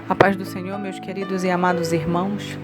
A paz do Senhor, meus queridos e amados irmãos.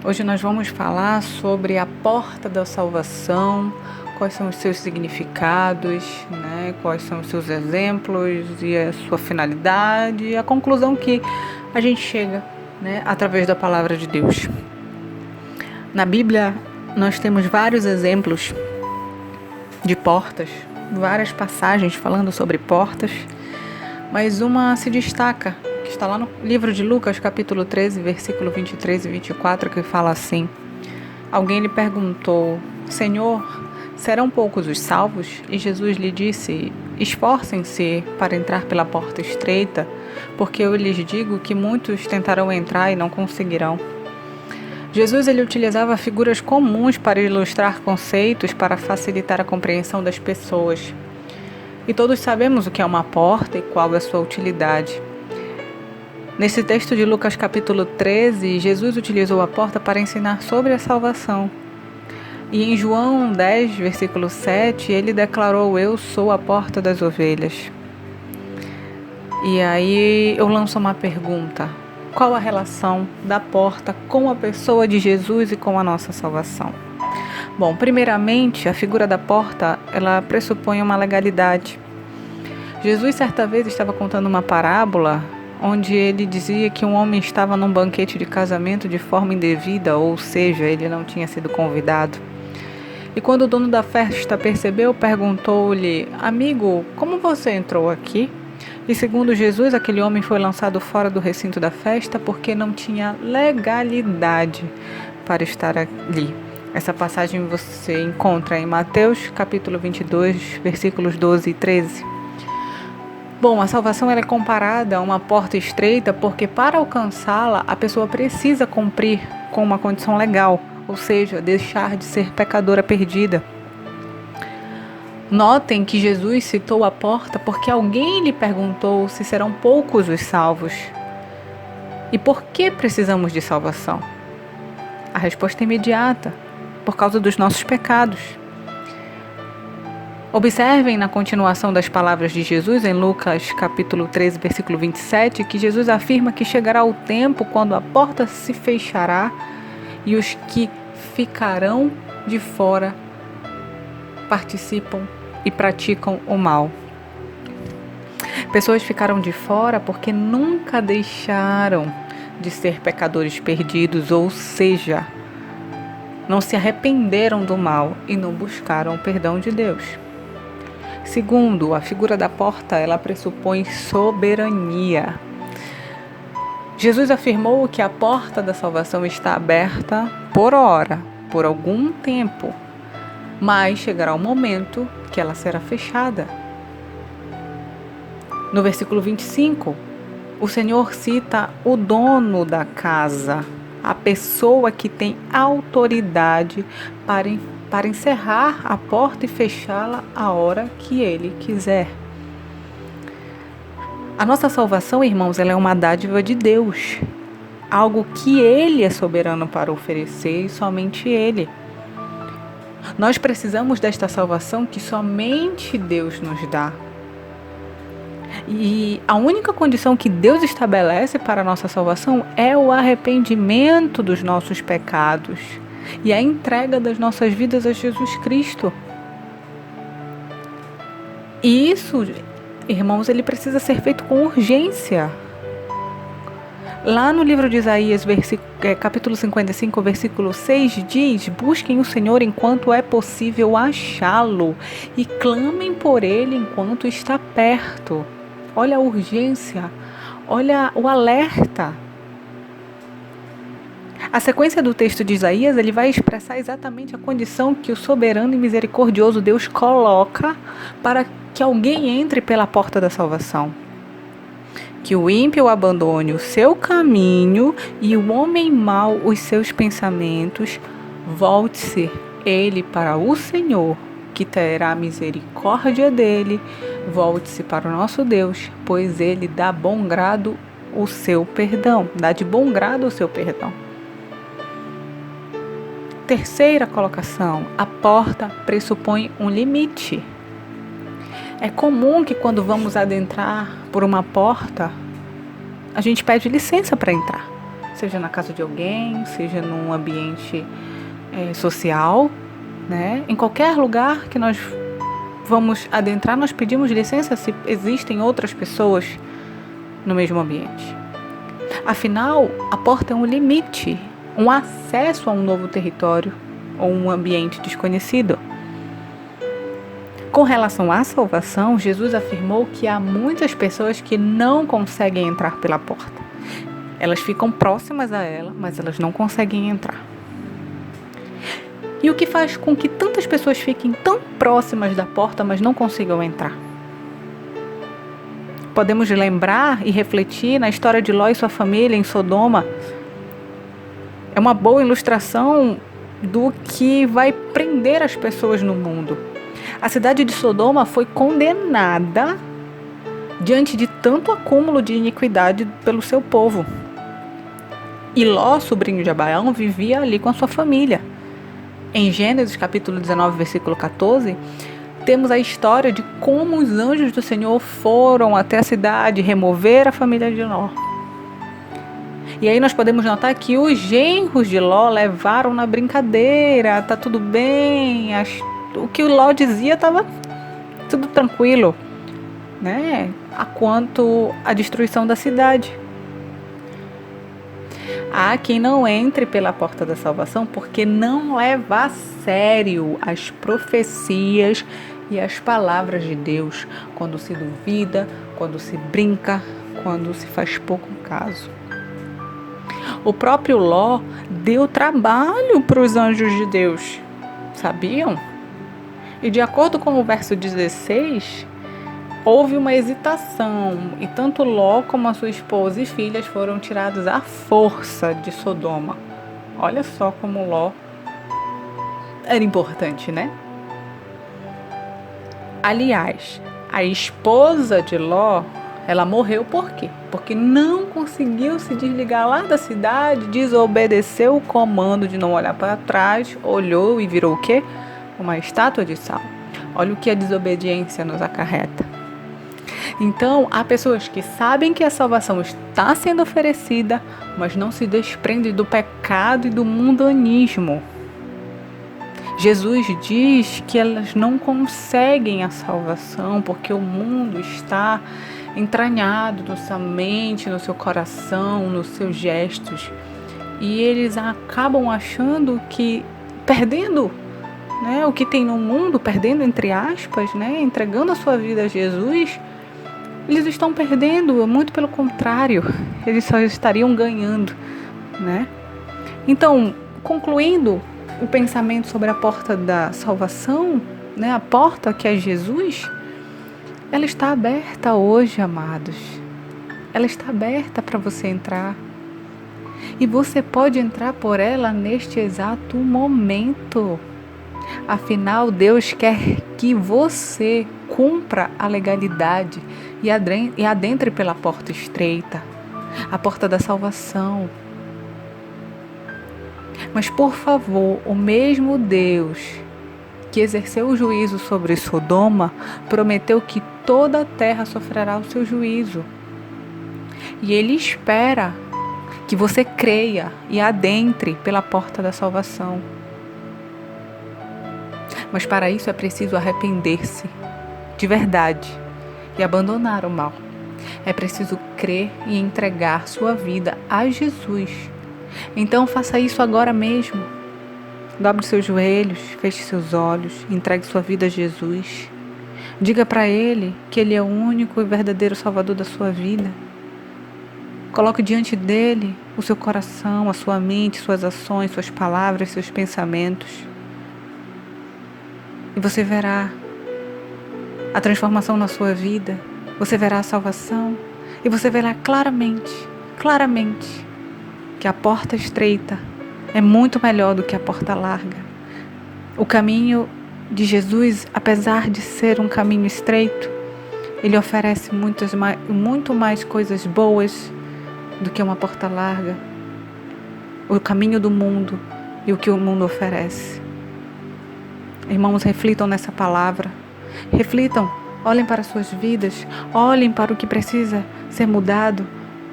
Hoje nós vamos falar sobre a porta da salvação, quais são os seus significados, quais são os seus exemplos e a sua finalidade e a conclusão que a gente chega, através da palavra de Deus. Na Bíblia nós temos vários exemplos de portas, várias passagens falando sobre portas, mas uma se destaca, que está lá no livro de Lucas, capítulo 13, versículo 23 e 24, que fala assim: alguém lhe perguntou: Senhor, serão poucos os salvos? E Jesus lhe disse: esforcem-se para entrar pela porta estreita, porque eu lhes digo que muitos tentarão entrar e não conseguirão. Jesus ele utilizava figuras comuns para ilustrar conceitos para facilitar a compreensão das pessoas. E todos sabemos o que é uma porta e qual é a sua utilidade. Nesse texto de Lucas capítulo 13, Jesus utilizou a porta para ensinar sobre a salvação. E em João 10, versículo 7, ele declarou: eu sou a porta das ovelhas. E aí eu lanço uma pergunta: qual a relação da porta com a pessoa de Jesus e com a nossa salvação? Bom, primeiramente, a figura da porta, ela pressupõe uma legalidade. Jesus certa vez estava contando uma parábola onde ele dizia que um homem estava num banquete de casamento de forma indevida, ou seja, ele não tinha sido convidado. E quando o dono da festa percebeu, perguntou-lhe: amigo, como você entrou aqui? E segundo Jesus, aquele homem foi lançado fora do recinto da festa porque não tinha legalidade para estar ali. Essa passagem você encontra em Mateus capítulo 22, versículos 12 e 13. Bom, a salvação ela é comparada a uma porta estreita porque para alcançá-la a pessoa precisa cumprir com uma condição legal, ou seja, deixar de ser pecadora perdida. Notem que Jesus citou a porta porque alguém lhe perguntou se serão poucos os salvos. E por que precisamos de salvação? A resposta é imediata: por causa dos nossos pecados. Observem na continuação das palavras de Jesus em Lucas capítulo 13, versículo 27, que Jesus afirma que chegará o tempo quando a porta se fechará e os que ficarão de fora participam e praticam o mal. Pessoas ficaram de fora porque nunca deixaram de ser pecadores perdidos, ou seja, não se arrependeram do mal e não buscaram o perdão de Deus. Segundo, a figura da porta, ela pressupõe soberania. Jesus afirmou que a porta da salvação está aberta por hora, por algum tempo, mas chegará um momento que ela será fechada. No versículo 25, o Senhor cita o dono da casa, a pessoa que tem autoridade para encerrar a porta e fechá-la a hora que ele quiser. A nossa salvação, irmãos, ela é uma dádiva de Deus, algo que Ele é soberano para oferecer e somente Ele. Nós precisamos desta salvação que somente Deus nos dá. E a única condição que Deus estabelece para a nossa salvação é o arrependimento dos nossos pecados e a entrega das nossas vidas a Jesus Cristo. E isso, irmãos, ele precisa ser feito com urgência. Lá no livro de Isaías, capítulo 55, versículo 6, diz: busquem o Senhor enquanto é possível achá-lo e clamem por Ele enquanto está perto. Olha a urgência, olha o alerta. A sequência do texto de Isaías, ele vai expressar exatamente a condição que o soberano e misericordioso Deus coloca para que alguém entre pela porta da salvação. Que o ímpio abandone o seu caminho e o homem mau os seus pensamentos, volte-se ele para o Senhor, que terá misericórdia dele, volte-se para o nosso Deus, pois ele dá bom grado o seu perdão, dá de bom grado o seu perdão. Terceira colocação, a porta pressupõe um limite. É comum que quando vamos adentrar por uma porta, a gente pede licença para entrar, seja na casa de alguém, seja num ambiente social, né? Em qualquer lugar que nós vamos adentrar, nós pedimos licença se existem outras pessoas no mesmo ambiente. Afinal, a porta é um limite, um acesso a um novo território ou um ambiente desconhecido. Com relação à salvação, Jesus afirmou que há muitas pessoas que não conseguem entrar pela porta. Elas ficam próximas a ela, mas elas não conseguem entrar. E o que faz com que tantas pessoas fiquem tão próximas da porta, mas não consigam entrar? Podemos lembrar e refletir na história de Ló e sua família em Sodoma. É uma boa ilustração do que vai prender as pessoas no mundo. A cidade de Sodoma foi condenada diante de tanto acúmulo de iniquidade pelo seu povo. E Ló, sobrinho de Abraão, vivia ali com a sua família. Em Gênesis capítulo 19, versículo 14, temos a história de como os anjos do Senhor foram até a cidade remover a família de Ló. E aí nós podemos notar que os genros de Ló levaram na brincadeira, tá tudo bem, o que o Ló dizia estava tudo tranquilo, né? Quanto à destruição da cidade. Há quem não entre pela porta da salvação porque não leva a sério as profecias e as palavras de Deus, quando se duvida, quando se brinca, quando se faz pouco caso. O próprio Ló deu trabalho para os anjos de Deus, sabiam? E de acordo com o verso 16, houve uma hesitação e tanto Ló como a sua esposa e filhas foram tirados à força de Sodoma. Olha só como Ló era importante, né? Aliás, a esposa de Ló, ela morreu por quê? Porque não conseguiu se desligar lá da cidade, desobedeceu o comando de não olhar para trás, olhou e virou o quê? Uma estátua de sal. Olha o que a desobediência nos acarreta. Então, há pessoas que sabem que a salvação está sendo oferecida, mas não se desprendem do pecado e do mundanismo. Jesus diz que elas não conseguem a salvação porque o mundo está entranhado na sua mente, no seu coração, nos seus gestos. E eles acabam achando que, perdendo, né, o que tem no mundo, perdendo entre aspas, né, entregando a sua vida a Jesus, eles estão perdendo, muito pelo contrário, eles só estariam ganhando, né? Então, concluindo o pensamento sobre a porta da salvação, né, a porta que é Jesus, ela está aberta hoje, amados. Ela está aberta para você entrar. E você pode entrar por ela neste exato momento. Afinal, Deus quer que você cumpra a legalidade e adentre pela porta estreita, a porta da salvação. Mas, por favor, o mesmo Deus que exerceu o juízo sobre Sodoma prometeu que toda a terra sofrerá o seu juízo. E Ele espera que você creia e adentre pela porta da salvação. Mas para isso é preciso arrepender-se de verdade e abandonar o mal. É preciso crer e entregar sua vida a Jesus. Então faça isso agora mesmo. Dobre seus joelhos, feche seus olhos, entregue sua vida a Jesus. Diga para Ele que Ele é o único e verdadeiro Salvador da sua vida. Coloque diante dele o seu coração, a sua mente, suas ações, suas palavras, seus pensamentos. E você verá a transformação na sua vida. Você verá a salvação. E você verá claramente, que a porta estreita é muito melhor do que a porta larga. O caminho de Jesus, apesar de ser um caminho estreito, ele oferece muito mais coisas boas do que uma porta larga. O caminho do mundo e o que o mundo oferece. Irmãos, reflitam nessa palavra. Reflitam, olhem para suas vidas, olhem para o que precisa ser mudado,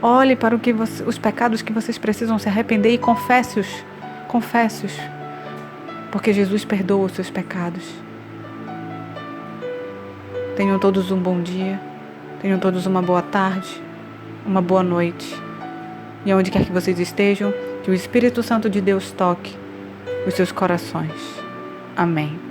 olhem para os pecados que vocês precisam se arrepender e confesse-os, porque Jesus perdoa os seus pecados. Tenham todos um bom dia, tenham todos uma boa tarde, uma boa noite. E onde quer que vocês estejam, que o Espírito Santo de Deus toque os seus corações. Amém.